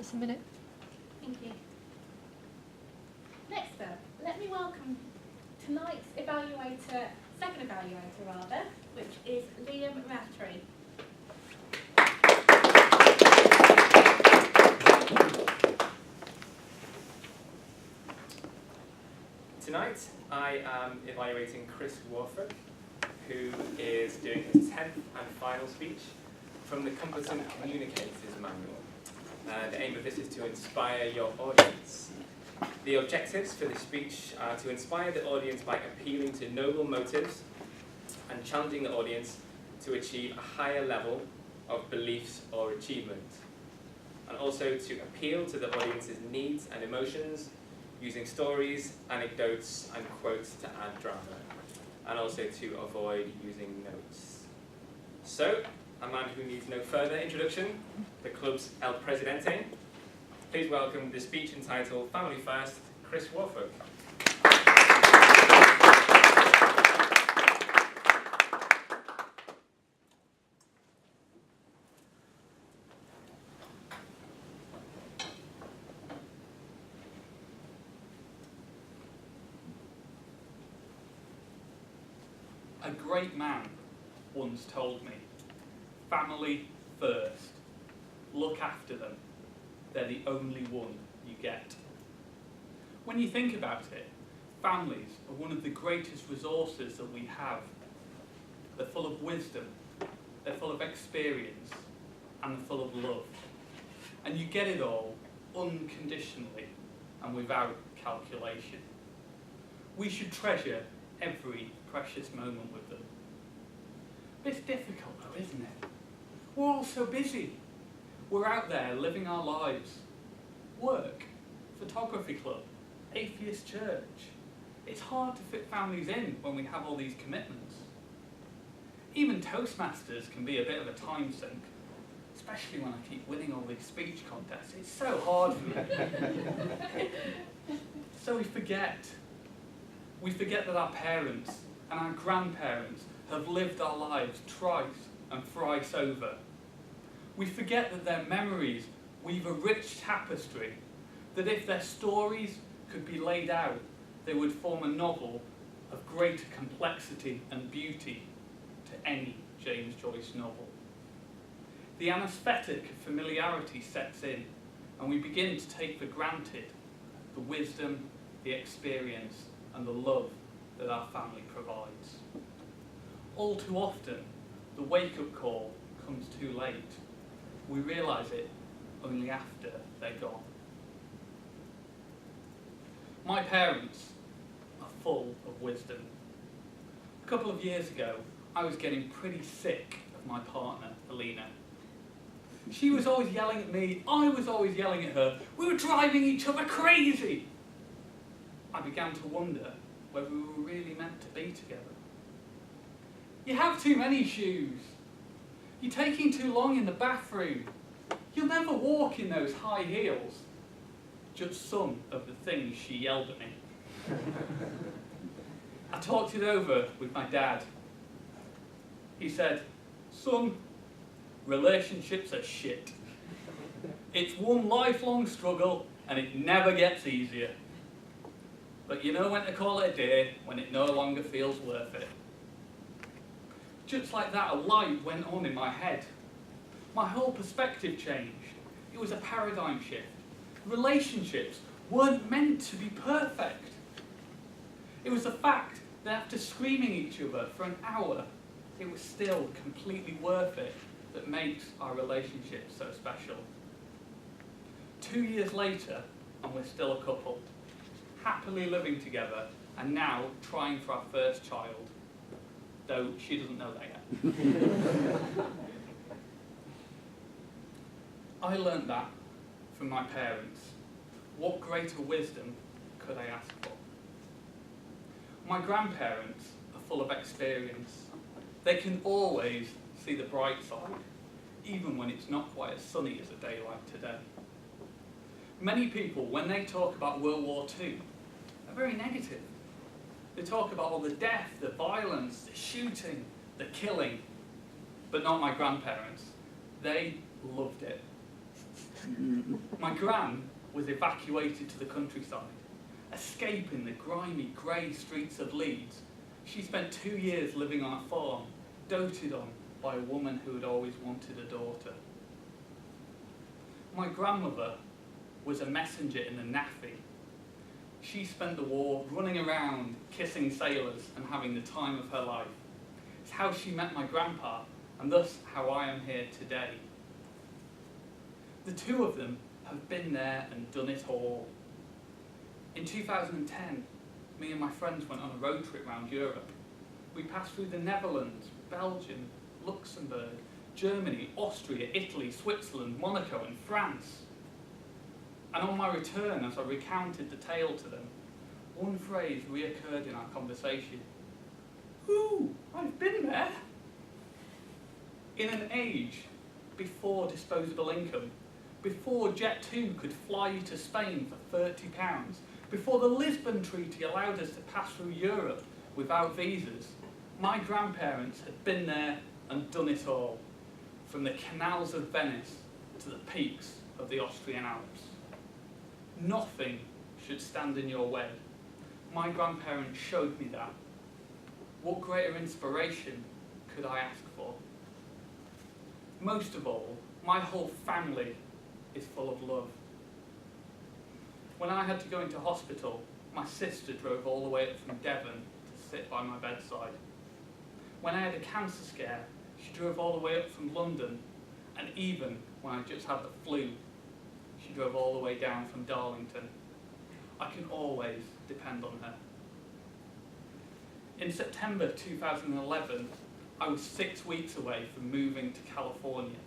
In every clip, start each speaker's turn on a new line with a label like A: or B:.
A: just a minute.
B: Thank you. Next up, let me welcome tonight's evaluator, second evaluator rather, which is Liam Rattray.
C: Tonight I am evaluating Chris Warford, who is doing his 10th and final speech from the Competent Communicators Manual. The aim of this is to inspire your audience. The objectives for this speech are to inspire the audience by appealing to noble motives and challenging the audience to achieve a higher level of beliefs or achievement, and also to appeal to the audience's needs and emotions using stories, anecdotes and quotes to add drama, and also to avoid using notes. So, a man who needs no further introduction, the club's El Presidente. Please welcome the speech entitled Family First, Chris Warford.
D: A great man once told me, family first. Look after them. They're the only one you get. When you think about it, families are one of the greatest resources that we have. They're full of wisdom, they're full of experience, and they're full of love. And you get it all unconditionally and without calculation. We should treasure every precious moment with them. But it's difficult though, isn't it? We're all so busy. We're out there living our lives. Work, photography club, atheist church. It's hard to fit families in when we have all these commitments. Even Toastmasters can be a bit of a time sink, especially when I keep winning all these speech contests. It's so hard for me. So we forget. We forget that our parents and our grandparents have lived our lives thrice and thrice over. We forget that their memories weave a rich tapestry, that if their stories could be laid out, they would form a novel of greater complexity and beauty to any James Joyce novel. The anaesthetic of familiarity sets in, and we begin to take for granted the wisdom, the experience, and the love that our family provides. All too often, the wake-up call comes too late. We realise it only after they're gone. My parents are full of wisdom. A couple of years ago, I was getting pretty sick of my partner, Alina. She was always yelling at me, I was always yelling at her. We were driving each other crazy. I began to wonder whether we were really meant to be together. You have too many shoes. You're taking too long in the bathroom. You'll never walk in those high heels. Just some of the things she yelled at me. I talked it over with my dad. He said, son, relationships are shit. It's one lifelong struggle and it never gets easier. But you know when to call it a day when it no longer feels worth it. Just like that, a light went on in my head. My whole perspective changed. It was a paradigm shift. Relationships weren't meant to be perfect. It was the fact that after screaming at each other for an hour, it was still completely worth it that makes our relationship so special. 2 years later, and we're still a couple, happily living together, and now trying for our first child, though she doesn't know that yet. I learned that from my parents. What greater wisdom could I ask for? My grandparents are full of experience. They can always see the bright side, even when it's not quite as sunny as a day like today. Many people, when they talk about World War II, are very negative. They talk about all the death, the violence, the shooting, the killing, but not my grandparents. They loved it. My gran was evacuated to the countryside. Escaping the grimy, grey streets of Leeds, she spent 2 years living on a farm, doted on by a woman who had always wanted a daughter. My grandmother was a messenger in the Navy. She spent the war running around, kissing sailors and having the time of her life. It's how she met my grandpa, and thus how I am here today. The two of them have been there and done it all. In 2010, me and my friends went on a road trip around Europe. We passed through the Netherlands, Belgium, Luxembourg, Germany, Austria, Italy, Switzerland, Monaco and France. And on my return, as I recounted the tale to them, one phrase reoccurred in our conversation. Ooh, I've been there. In an age before disposable income, before Jet2 could fly you to Spain for £30, before the Lisbon Treaty allowed us to pass through Europe without visas, my grandparents had been there and done it all, from the canals of Venice to the peaks of the Austrian Alps. Nothing should stand in your way. My grandparents showed me that. What greater inspiration could I ask for? Most of all, my whole family is full of love. When I had to go into hospital, my sister drove all the way up from Devon to sit by my bedside. When I had a cancer scare, she drove all the way up from London, and even when I just had the flu, she drove all the way down from Darlington. I can always depend on her. In September 2011, I was 6 weeks away from moving to California.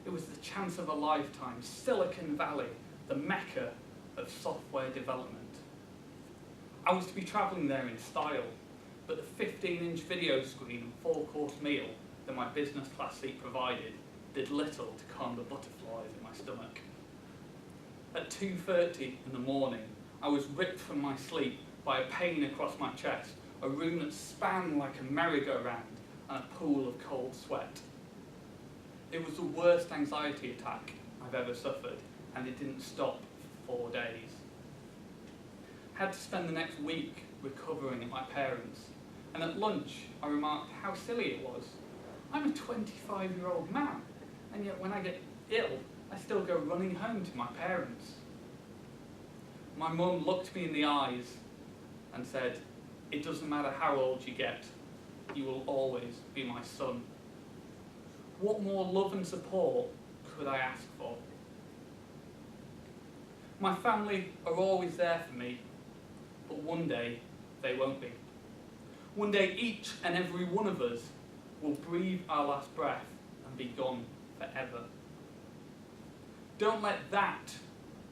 D: It was the chance of a lifetime, Silicon Valley, the mecca of software development. I was to be travelling there in style, but the 15-inch video screen and 4-course meal that my business class seat provided did little to calm the butterflies in my stomach. At 2:30 in the morning, I was ripped from my sleep by a pain across my chest, a room that span like a merry-go-round, and a pool of cold sweat. It was the worst anxiety attack I've ever suffered, and it didn't stop for 4 days. I had to spend the next week recovering at my parents', and at lunch I remarked how silly it was. I'm a 25-year-old man, and yet when I get ill, I still go running home to my parents. My mum looked me in the eyes and said, "It doesn't matter how old you get, you will always be my son." What more love and support could I ask for? My family are always there for me, but one day they won't be. One day each and every one of us will breathe our last breath and be gone forever. Don't let that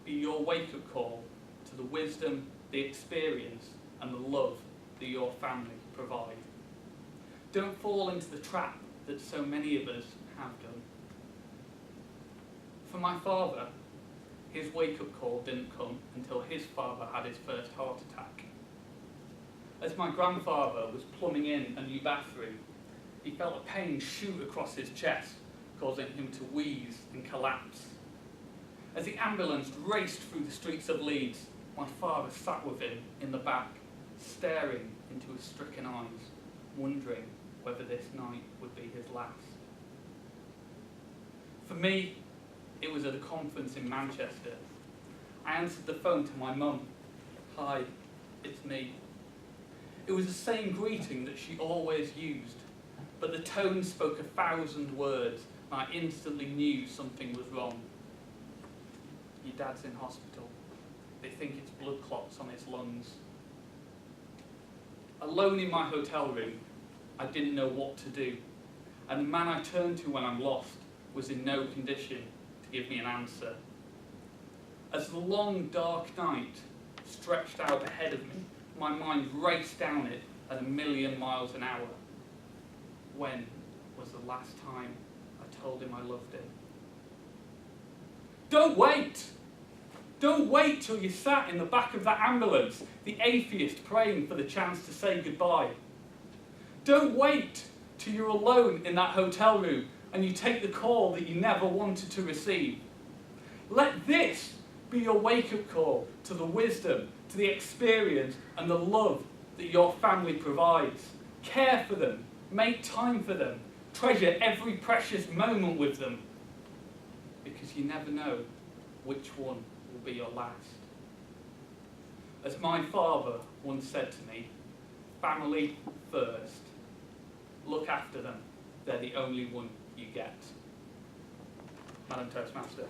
D: be your wake-up call to the wisdom, the experience, and the love that your family provide. Don't fall into the trap that so many of us have done. For my father, his wake-up call didn't come until his father had his first heart attack. As my grandfather was plumbing in a new bathroom, he felt a pain shoot across his chest, causing him to wheeze and collapse. As the ambulance raced through the streets of Leeds, my father sat with him in the back, staring into his stricken eyes, wondering whether this night would be his last. For me, it was at a conference in Manchester. I answered the phone to my mum. "Hi, it's me." It was the same greeting that she always used, but the tone spoke 1,000 words, and I instantly knew something was wrong. "Your dad's in hospital. They think it's blood clots on his lungs." Alone in my hotel room, I didn't know what to do, and the man I turned to when I'm lost was in no condition to give me an answer. As the long, dark night stretched out ahead of me, my mind raced down it at 1,000,000 miles an hour. When was the last time I told him I loved him? Don't wait! Don't wait till you're sat in the back of that ambulance, the atheist praying for the chance to say goodbye. Don't wait till you're alone in that hotel room and you take the call that you never wanted to receive. Let this be your wake-up call to the wisdom, to the experience and the love that your family provides. Care for them, make time for them, treasure every precious moment with them, because you never know which one will be your last. As my father once said to me, family first. Look after them, they're the only one you get. Madam Toastmaster.